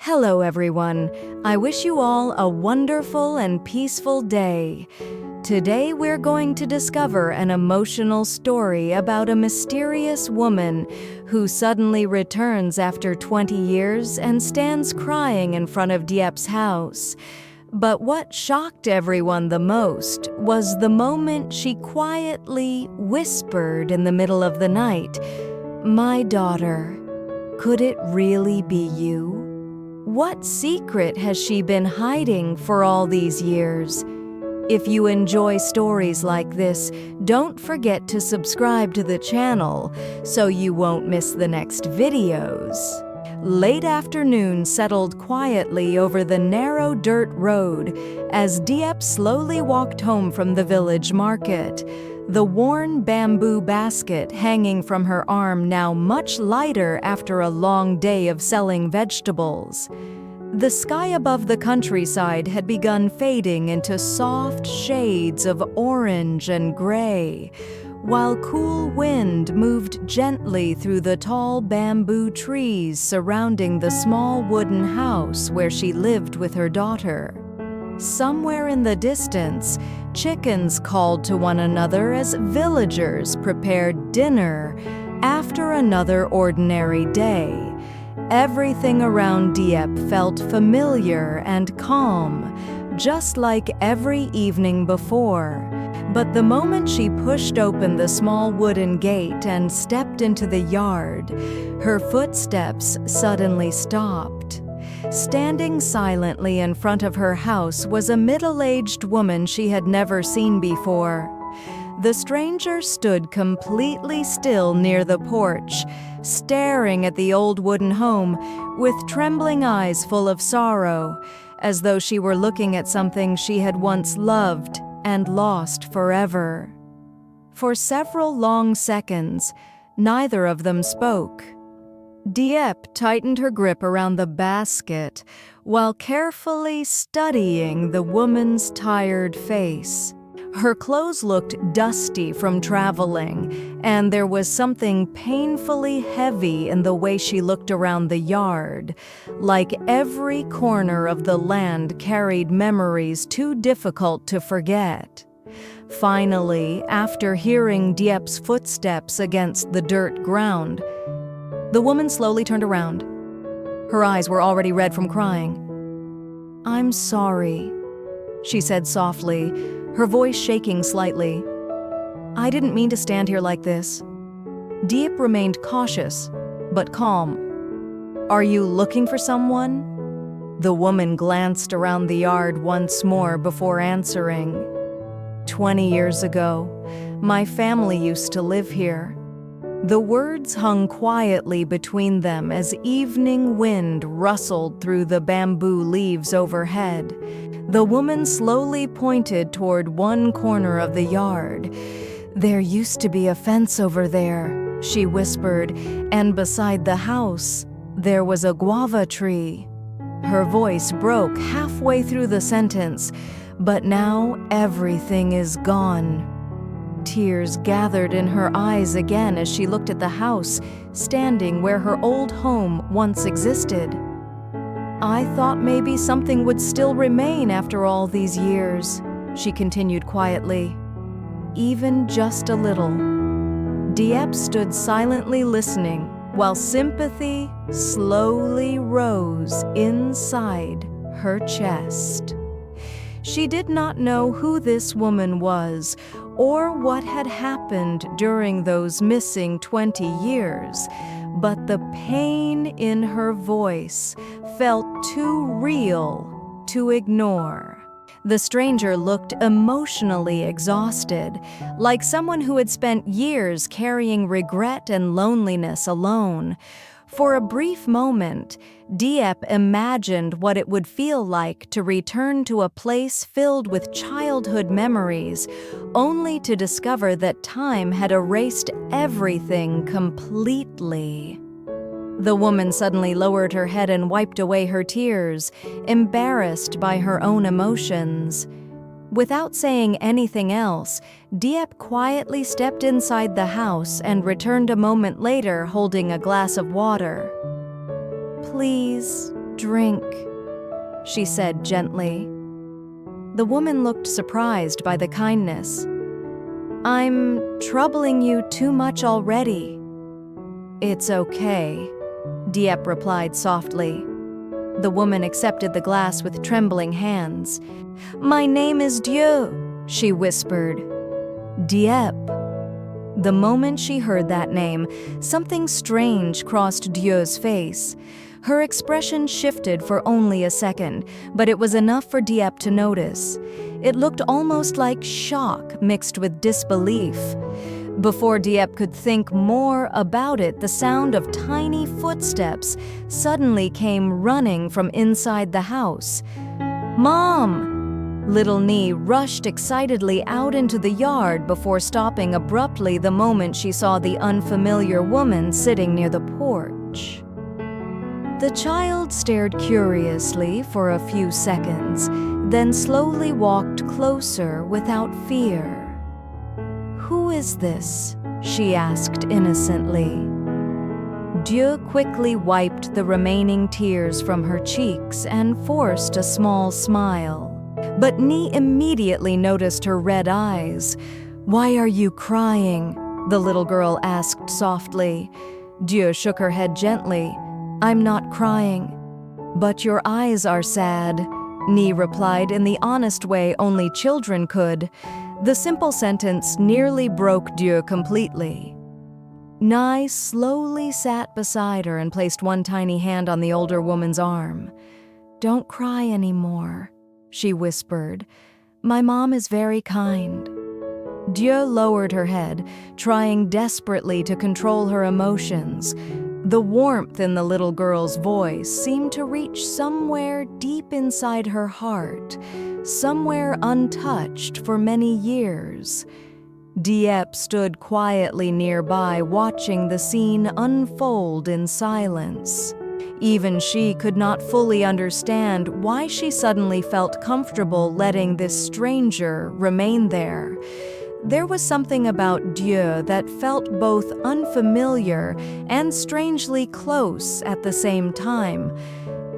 Hello everyone, I wish you all a wonderful and peaceful day. Today we're going to discover an emotional story about a mysterious woman who suddenly returns after 20 years and stands crying in front of Diep's house. But what shocked everyone the most was the moment she quietly whispered in the middle of the night, "My daughter, could it really be you?" What secret has she been hiding for all these years? If you enjoy stories like this, don't forget to subscribe to the channel so you won't miss the next videos. Late afternoon settled quietly over the narrow dirt road as Diep slowly walked home from the village market, the worn bamboo basket hanging from her arm now much lighter after a long day of selling vegetables. The sky above the countryside had begun fading into soft shades of orange and gray, while cool wind moved gently through the tall bamboo trees surrounding the small wooden house where she lived with her daughter. Somewhere in the distance, chickens called to one another as villagers prepared dinner after another ordinary day. Everything around Diep felt familiar and calm, just like every evening before. But the moment she pushed open the small wooden gate and stepped into the yard, her footsteps suddenly stopped. Standing silently in front of her house was a middle-aged woman she had never seen before. The stranger stood completely still near the porch, staring at the old wooden home with trembling eyes full of sorrow, as though she were looking at something she had once loved and lost forever. For several long seconds, neither of them spoke. Diep tightened her grip around the basket while carefully studying the woman's tired face. Her clothes looked dusty from traveling, and there was something painfully heavy in the way she looked around the yard, like every corner of the land carried memories too difficult to forget. Finally, after hearing Diep's footsteps against the dirt ground, the woman slowly turned around. Her eyes were already red from crying. "I'm sorry," she said softly, her voice shaking slightly. "I didn't mean to stand here like this." Diep remained cautious, but calm. "Are you looking for someone?" The woman glanced around the yard once more before answering. 20 years ago, my family used to live here." The words hung quietly between them as evening wind rustled through the bamboo leaves overhead. The woman slowly pointed toward one corner of the yard. "There used to be a fence over there," she whispered, "and beside the house, there was a guava tree." Her voice broke halfway through the sentence, "But now everything is gone." Tears gathered in her eyes again as she looked at the house, standing where her old home once existed. "I thought maybe something would still remain after all these years," she continued quietly. "Even just a little." Diep stood silently listening while sympathy slowly rose inside her chest. She did not know who this woman was or what had happened during those missing 20 years, but the pain in her voice felt too real to ignore. The stranger looked emotionally exhausted, like someone who had spent years carrying regret and loneliness alone. For a brief moment, Diep imagined what it would feel like to return to a place filled with childhood memories, only to discover that time had erased everything completely. The woman suddenly lowered her head and wiped away her tears, embarrassed by her own emotions. Without saying anything else, Diep quietly stepped inside the house and returned a moment later holding a glass of water. "Please, "Drink," she said gently. The woman looked surprised by the kindness. "I'm troubling you too much already." "It's okay," Diep replied softly. The woman accepted the glass with trembling hands. "My name is Dieu," she whispered. "Diep." The moment she heard that name, something strange crossed Dieu's face. Her expression shifted for only a second, but it was enough for Diep to notice. It looked almost like shock mixed with disbelief. Before Diep could think more about it, the sound of tiny footsteps suddenly came running from inside the house. "Mom!" Little Nee rushed excitedly out into the yard before stopping abruptly the moment she saw the unfamiliar woman sitting near the porch. The child stared curiously for a few seconds, then slowly walked closer without fear. "Who is this?" she asked innocently. Dieu quickly wiped the remaining tears from her cheeks and forced a small smile. But Nee immediately noticed her red eyes. "Why are you crying?" the little girl asked softly. Dieu shook her head gently. "I'm not crying." "But your eyes are sad," Nee replied in the honest way only children could. The simple sentence nearly broke Dieu completely. Nai slowly sat beside her and placed one tiny hand on the older woman's arm. "Don't cry anymore," she whispered. "My mom is very kind." Dieu lowered her head, trying desperately to control her emotions. The warmth in the little girl's voice seemed to reach somewhere deep inside her heart, somewhere untouched for many years. Diep stood quietly nearby, watching the scene unfold in silence. Even she could not fully understand why she suddenly felt comfortable letting this stranger remain there. There was something about Dieu that felt both unfamiliar and strangely close at the same time.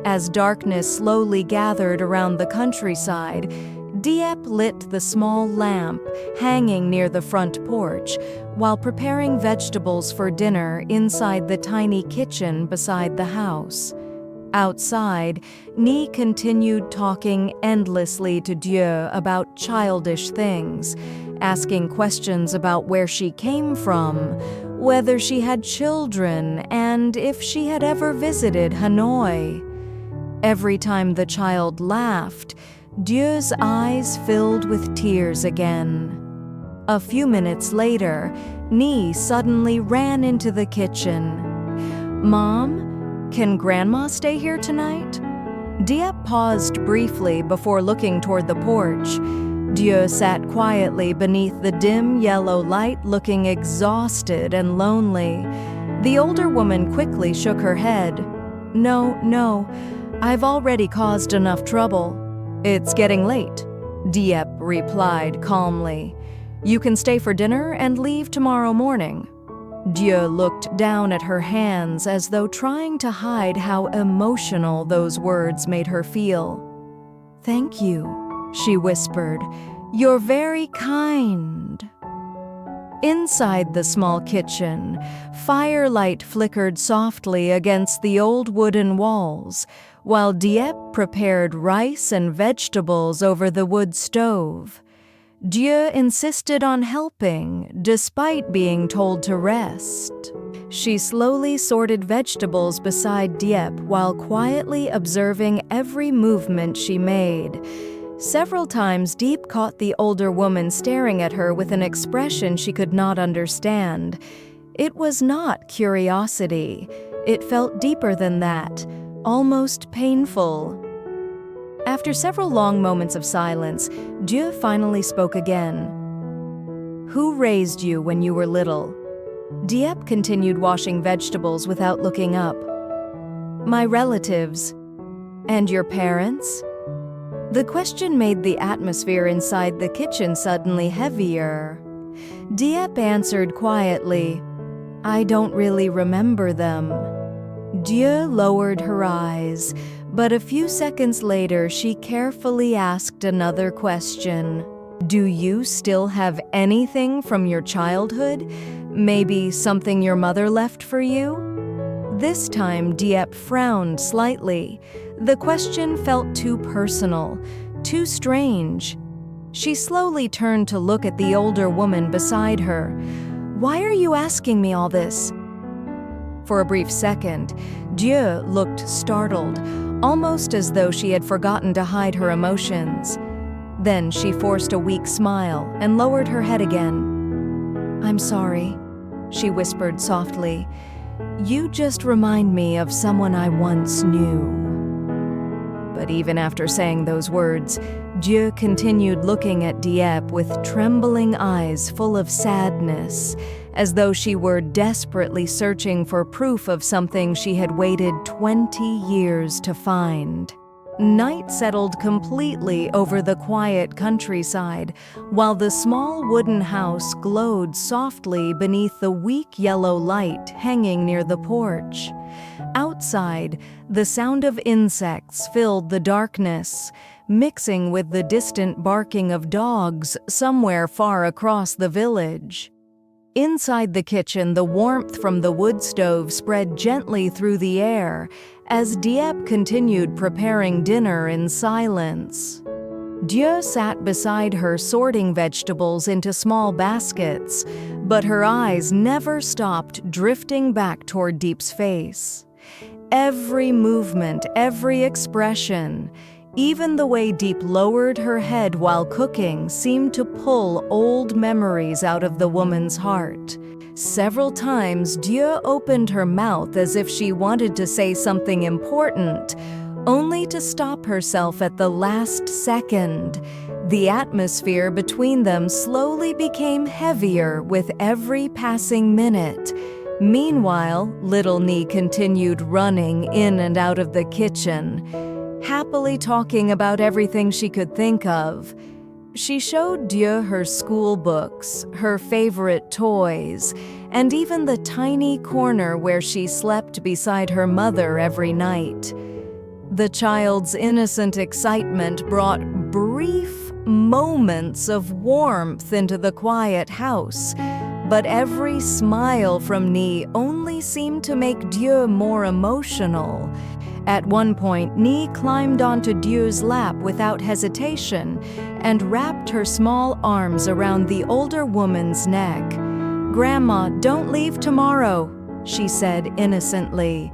As darkness slowly gathered around the countryside, Diep lit the small lamp hanging near the front porch while preparing vegetables for dinner inside the tiny kitchen beside the house. Outside, Nee continued talking endlessly to Dieu about childish things, asking questions about where she came from, whether she had children, and if she had ever visited Hanoi. Every time the child laughed, Dieu's eyes filled with tears again. A few minutes later, Nee suddenly ran into the kitchen. "Mom, can Grandma stay here tonight?" Diep paused briefly before looking toward the porch. Dieu sat quietly beneath the dim yellow light, looking exhausted and lonely. The older woman quickly shook her head. No, I've already caused enough trouble." "It's getting late," Diep replied calmly. "You can stay for dinner and leave tomorrow morning." Dieu looked down at her hands as though trying to hide how emotional those words made her feel. "Thank you," she whispered. "You're very kind." Inside the small kitchen, firelight flickered softly against the old wooden walls, while Diep prepared rice and vegetables over the wood stove. Dieu insisted on helping, despite being told to rest. She slowly sorted vegetables beside Diep while quietly observing every movement she made. Several times, Diep caught the older woman staring at her with an expression she could not understand. It was not curiosity. It felt deeper than that, almost painful. After several long moments of silence, Dieu finally spoke again. "Who raised you when you were little?" Diep continued washing vegetables without looking up. "My relatives." "And your parents?" The question made the atmosphere inside the kitchen suddenly heavier. Diep answered quietly, "I don't really remember them." Dieu lowered her eyes, But a few seconds later, she carefully asked another question. Do you still have anything from your childhood? Maybe something your mother left for you? This time, Diep frowned slightly. The question felt too personal, too strange. She slowly turned to look at the older woman beside her. Why are you asking me all this? For a brief second, Dieu looked startled, almost as though she had forgotten to hide her emotions. Then she forced a weak smile and lowered her head again. I'm sorry, she whispered softly. You just remind me of someone I once knew. But even after saying those words, Dieu continued looking at Diep with trembling eyes full of sadness, as though she were desperately searching for proof of something she had waited 20 years to find. Night settled completely over the quiet countryside, while the small wooden house glowed softly beneath the weak yellow light hanging near the porch. Outside, the sound of insects filled the darkness, mixing with the distant barking of dogs somewhere far across the village. Inside the kitchen, the warmth from the wood stove spread gently through the air as Diep continued preparing dinner in silence. Dieu sat beside her sorting vegetables into small baskets, but her eyes never stopped drifting back toward Diep's face. Every movement, every expression, even the way Diep lowered her head while cooking seemed to pull old memories out of the woman's heart. Several times, Dieu opened her mouth as if she wanted to say something important, only to stop herself at the last second. The atmosphere between them slowly became heavier with every passing minute. Meanwhile, little Nee continued running in and out of the kitchen, happily talking about everything she could think of. She showed Dieu her school books, her favorite toys, and even the tiny corner where she slept beside her mother every night. The child's innocent excitement brought brief moments of warmth into the quiet house, but every smile from Nee only seemed to make Dieu more emotional. At one point, Nee climbed onto Dieu's lap without hesitation and wrapped her small arms around the older woman's neck. "Grandma, don't leave tomorrow," she said innocently.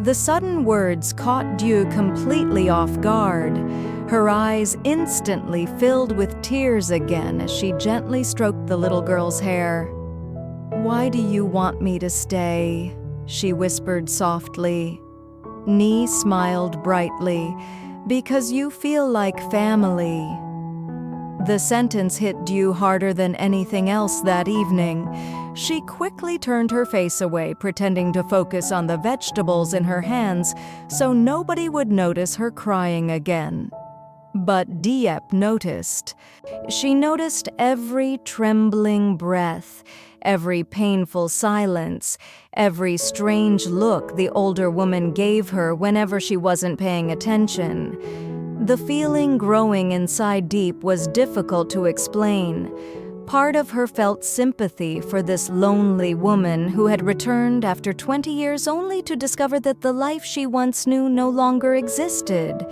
The sudden words caught Dieu completely off guard. Her eyes instantly filled with tears again as she gently stroked the little girl's hair. "Why do you want me to stay?" she whispered softly. Nee smiled brightly. "Because you feel like family." The sentence hit Dieu harder than anything else that evening. She quickly turned her face away, pretending to focus on the vegetables in her hands so nobody would notice her crying again. But Diep noticed. She noticed every trembling breath, every painful silence, every strange look the older woman gave her whenever she wasn't paying attention. The feeling growing inside Diep was difficult to explain. Part of her felt sympathy for this lonely woman who had returned after 20 years only to discover that the life she once knew no longer existed.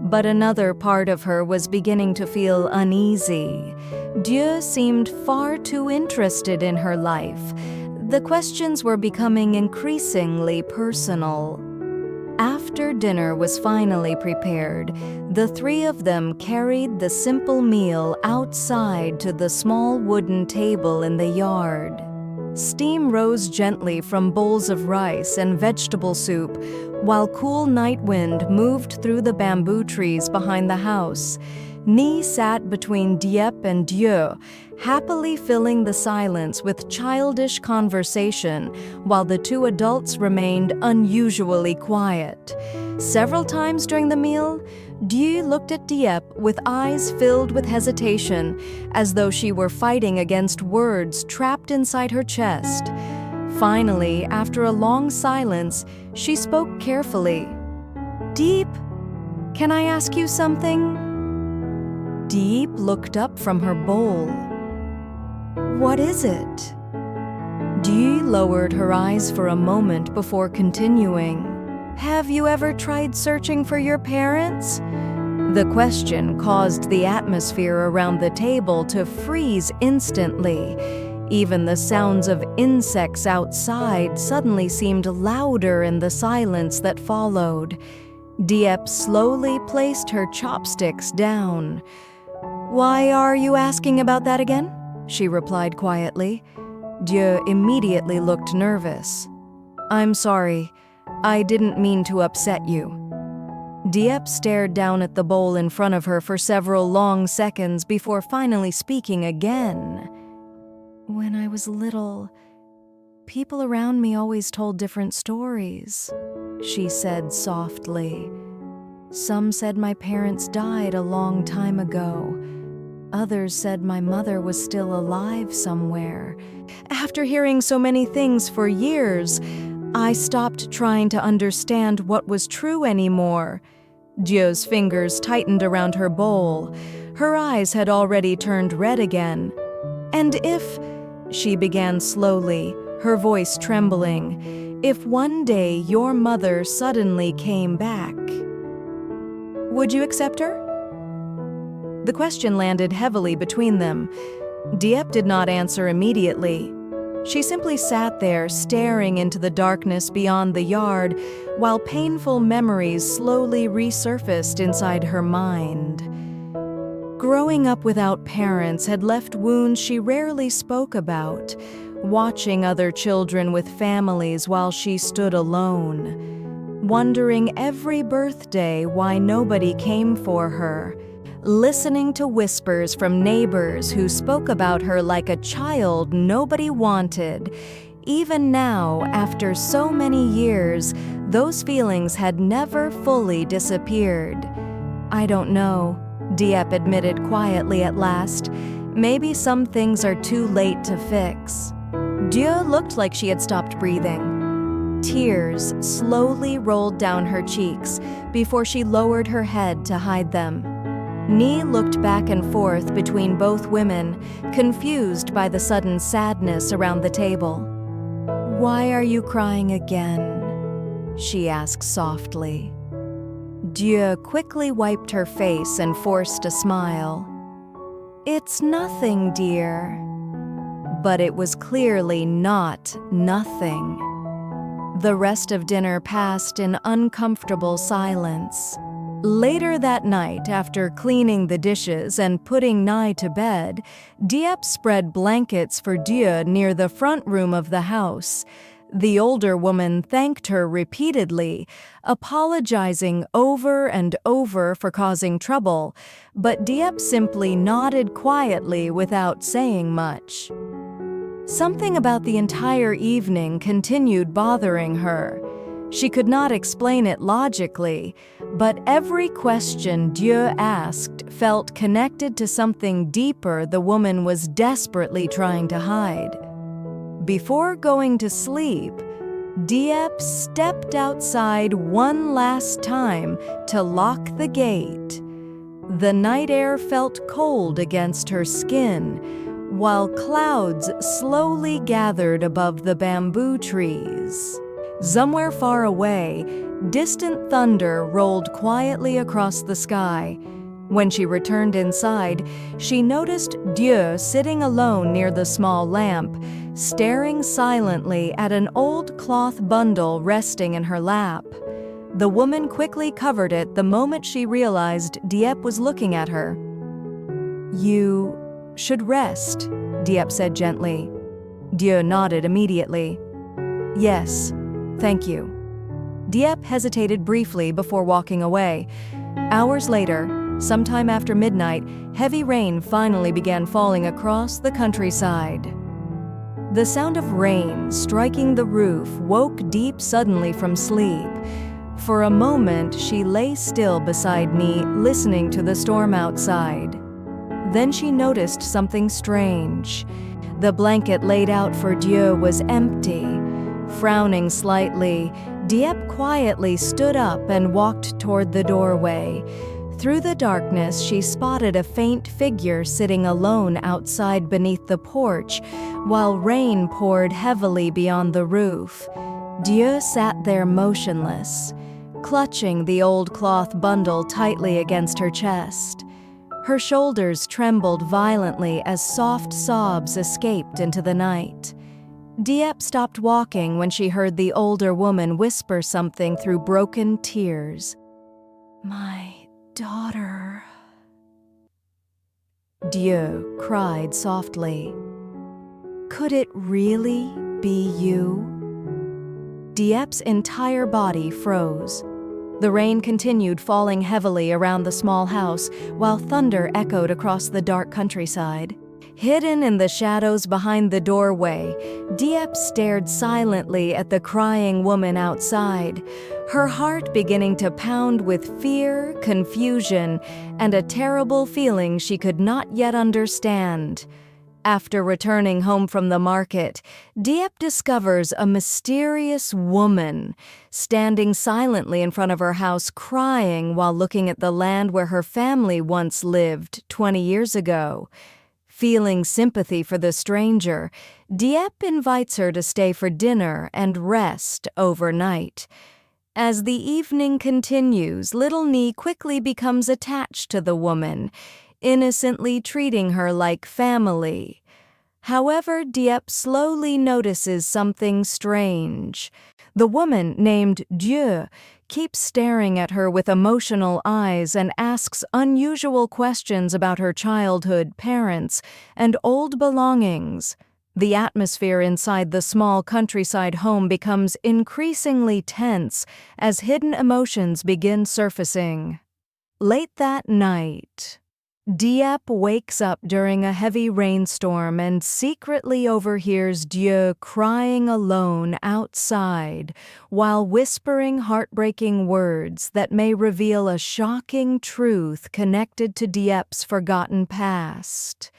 But another part of her was beginning to feel uneasy. Dieu seemed far too interested in her life. The questions were becoming increasingly personal. After dinner was finally prepared, the three of them carried the simple meal outside to the small wooden table in the yard. Steam rose gently from bowls of rice and vegetable soup, while cool night wind moved through the bamboo trees behind the house. Nee sat between Diep and Dieu, happily filling the silence with childish conversation, while the two adults remained unusually quiet. Several times during the meal, Dieu looked at Diep with eyes filled with hesitation, as though she were fighting against words trapped inside her chest. Finally, after a long silence, she spoke carefully. Diep, can I ask you something? Diep looked up from her bowl. What is it? Diep lowered her eyes for a moment before continuing. Have you ever tried searching for your parents? The question caused the atmosphere around the table to freeze instantly. Even the sounds of insects outside suddenly seemed louder in the silence that followed. Diep slowly placed her chopsticks down. Why are you asking about that again? She replied quietly. Diep immediately looked nervous. I'm sorry. I didn't mean to upset you. Diep stared down at the bowl in front of her for several long seconds before finally speaking again. When I was little, people around me always told different stories, she said softly. Some said my parents died a long time ago. Others said my mother was still alive somewhere. After hearing so many things for years, I stopped trying to understand what was true anymore. Diep's fingers tightened around her bowl. Her eyes had already turned red again. And if, she began slowly, her voice trembling, if one day your mother suddenly came back, would you accept her? The question landed heavily between them. Diep did not answer immediately. She simply sat there staring into the darkness beyond the yard while painful memories slowly resurfaced inside her mind. Growing up without parents had left wounds she rarely spoke about, watching other children with families while she stood alone, wondering every birthday why nobody came for her, listening to whispers from neighbors who spoke about her like a child nobody wanted. Even now, after so many years, those feelings had never fully disappeared. I don't know, Diep admitted quietly at last. Maybe some things are too late to fix. Diep looked like she had stopped breathing. Tears slowly rolled down her cheeks before she lowered her head to hide them. Ni looked back and forth between both women, confused by the sudden sadness around the table. Why are you crying again? She asked softly. Diep quickly wiped her face and forced a smile. It's nothing, dear. But it was clearly not nothing. The rest of dinner passed in uncomfortable silence. Later that night, after cleaning the dishes and putting Nai to bed, Diep spread blankets for Diep near the front room of the house. The older woman thanked her repeatedly, apologizing over and over for causing trouble, but Diep simply nodded quietly without saying much. Something about the entire evening continued bothering her. She could not explain it logically, but every question Diep asked felt connected to something deeper the woman was desperately trying to hide. Before going to sleep, Diep stepped outside one last time to lock the gate. The night air felt cold against her skin, while clouds slowly gathered above the bamboo trees. Somewhere far away, distant thunder rolled quietly across the sky. When she returned inside, she noticed Diep sitting alone near the small lamp, staring silently at an old cloth bundle resting in her lap. The woman quickly covered it the moment she realized Diep was looking at her. You should rest, Diep said gently. Diep nodded immediately. Yes, thank you. Diep hesitated briefly before walking away. Hours later, sometime after midnight, heavy rain finally began falling across the countryside. The sound of rain striking the roof woke Diep suddenly from sleep. For a moment, she lay still beside Ni, listening to the storm outside. Then she noticed something strange. The blanket laid out for Diep was empty. Frowning slightly, Diep quietly stood up and walked toward the doorway. Through the darkness, she spotted a faint figure sitting alone outside beneath the porch, while rain poured heavily beyond the roof. Dieu sat there motionless, clutching the old cloth bundle tightly against her chest. Her shoulders trembled violently as soft sobs escaped into the night. Diep stopped walking when she heard the older woman whisper something through broken tears. "My daughter," Dieu cried softly. "Could it really be you?" Diep's entire body froze. The rain continued falling heavily around the small house, while thunder echoed across the dark countryside. Hidden in the shadows behind the doorway, Diep stared silently at the crying woman outside, her heart beginning to pound with fear, confusion, and a terrible feeling she could not yet understand. After returning home from the market, Diep discovers a mysterious woman standing silently in front of her house, crying while looking at the land where her family once lived 20 years ago. Feeling sympathy for the stranger, Diep invites her to stay for dinner and rest overnight. As the evening continues, little Nee quickly becomes attached to the woman, innocently treating her like family. However, Diep slowly notices something strange. The woman, named Dieu, keeps staring at her with emotional eyes and asks unusual questions about her childhood, parents, and old belongings. The atmosphere inside the small countryside home becomes increasingly tense as hidden emotions begin surfacing. Late that night, Diep wakes up during a heavy rainstorm and secretly overhears Dieu crying alone outside while whispering heartbreaking words that may reveal a shocking truth connected to Diep's forgotten past.